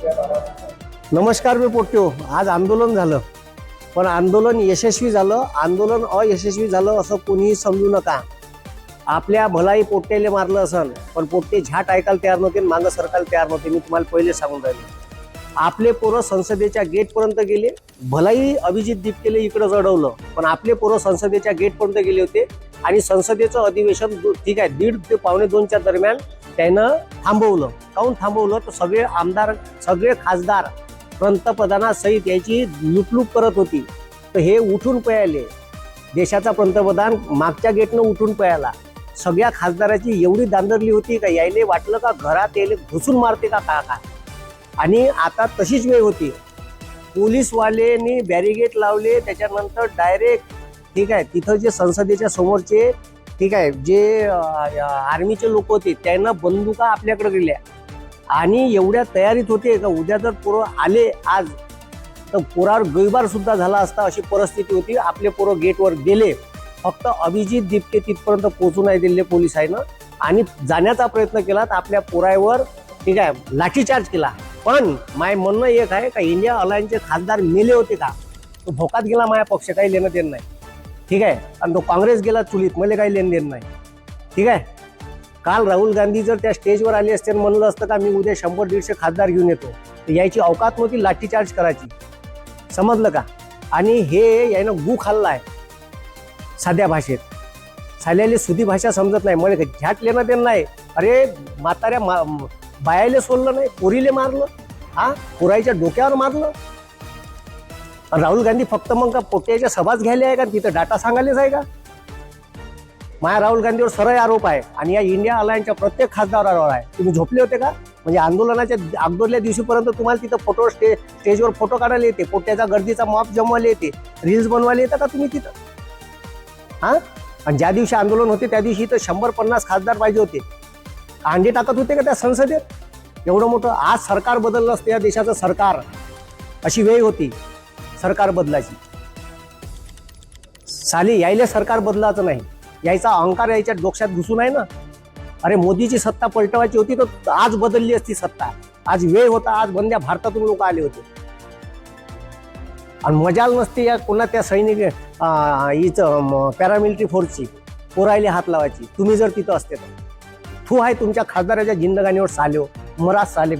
नमस्कार. मी पोट्यो. आज आंदोलन झालं, पण आंदोलन यशस्वी झालं, आंदोलन अयशस्वी झालं असं कोणीही समजू नका. आपल्या भलाई पोट्ट्याला मारलं असन, पण पोट्टे झाट ऐकायला तयार नव्हते, मागं सरकायला तयार नव्हते. मी तुम्हाला पहिले सांगून राहिलो. आपले पोरं संसदेच्या गेटपर्यंत गेले. भलाई अभिजित दीपकेले इकडं चढवलं, पण आपले पोरं संसदेच्या गेटपर्यंत गेले होते. आणि संसदेचं अधिवेशन ठीक आहे 1:30 ते 1:45च्या दरम्यान त्यानं थांबवलं. काहून थांबवलं? तर सगळे आमदार, सगळे खासदार पंतप्रधानासहित याची लुटलूट करत होती. तर हे उठून पळाले. देशाचा पंतप्रधान मागच्या गेटनं उठून पळाला. सगळ्या खासदाराची एवढी दांदरली होती का यायले वाटलं का घरात यायले घुसून मारते का काय. आणि आता तशीच वेळ होती. पोलीसवाल्यांनी बॅरिगेट लावले. त्याच्यानंतर डायरेक्ट ठीक आहे तिथं जे संसदेच्या समोरचे ठीक आहे जे आर्मीचे लोक होते त्यांना बंदुका आपल्याकडे दिल्या. आणि एवढ्या तयारीत होते का उद्या जर पोरं आले आज तर पोरावर गोळीबार सुद्धा झाला असता अशी परिस्थिती होती. आपले पोरं गेटवर गेले. फक्त अभिजित दीपके तिथपर्यंत पोहोचू नाही दिले पोलिसांना. आणि जाण्याचा प्रयत्न केला तर आपल्या पोरावर ठीक आहे लाठीचार्ज केला. पण माय म्हणणं एक आहे का इंडिया अलायन्सचे खासदार मेले होते का? तो भोकात गेला. माझ्या पक्ष काही लेणं देणं नाही. ठीक आहे. आणि तो काँग्रेस गेला चुलीत. मला काही लेणं देणं नाही. ठीक आहे. काल राहुल गांधी जर त्या स्टेजवर आले असते म्हणलं असतं का मी उद्या 100-150 खासदार घेऊन येतो, तर याची अवकात नव्हती लाठीचार्ज करायची. समजलं का? आणि हे यानं गू खाल्लाय साध्या भाषेत. साल्याले सुधी भाषा समजत नाही. मला झ्याट लेणं देणं नाही. अरे म्हाताऱ्या बायाले सोडलं नाही, पोरीले मारलं. पोराईच्या डोक्यावर मारलं. राहुल गांधी फक्त मग का पोट्याच्या सभाच घ्यायला आहे का? तिथं डाटा सांगायलाच आहे का? माया राहुल गांधीवर सरळ आरोप आहे. आणि या इंडिया अलायन्सच्या प्रत्येक खासदारावर आहे. तुम्ही झोपले होते का? म्हणजे आंदोलनाच्या अगोदरल्या दिवशीपर्यंत तुम्हाला तिथं फोटो स्टेजवर फोटो काढायला येते, पोट्याचा गर्दीचा मॉप जमवायला येते, रील्स बनवायला येतं का तुम्ही तिथं? आणि ज्या दिवशी आंदोलन होते त्या दिवशी तर 100-50 खासदार पाहिजे होते. अंडे टाकत होते का त्या संसदेत? एवढं मोठं आज सरकार बदललं असतं या देशाचं सरकार. अशी वेळ होती सरकार बदलायची. साली यायले सरकार बदलायचं नाही. यायचा अहंकार यायच्या डोक्यात घुसून आहे ना. अरे मोदीची सत्ता पलटवायची होती तर आज बदलली असती सत्ता. आज वेळ होता. आज बंद्या भारतातून लोक आले होते. आणि मजाल नसते या कोणा त्या सैनिक हिचं पॅरामिलिटरी फोर्सची पोरायले हात लावायची. तुम्ही जर तिथं असते तर. तू आहे तुमच्या खासदाराच्या जिंदगानीवर साल्यो मराज साले.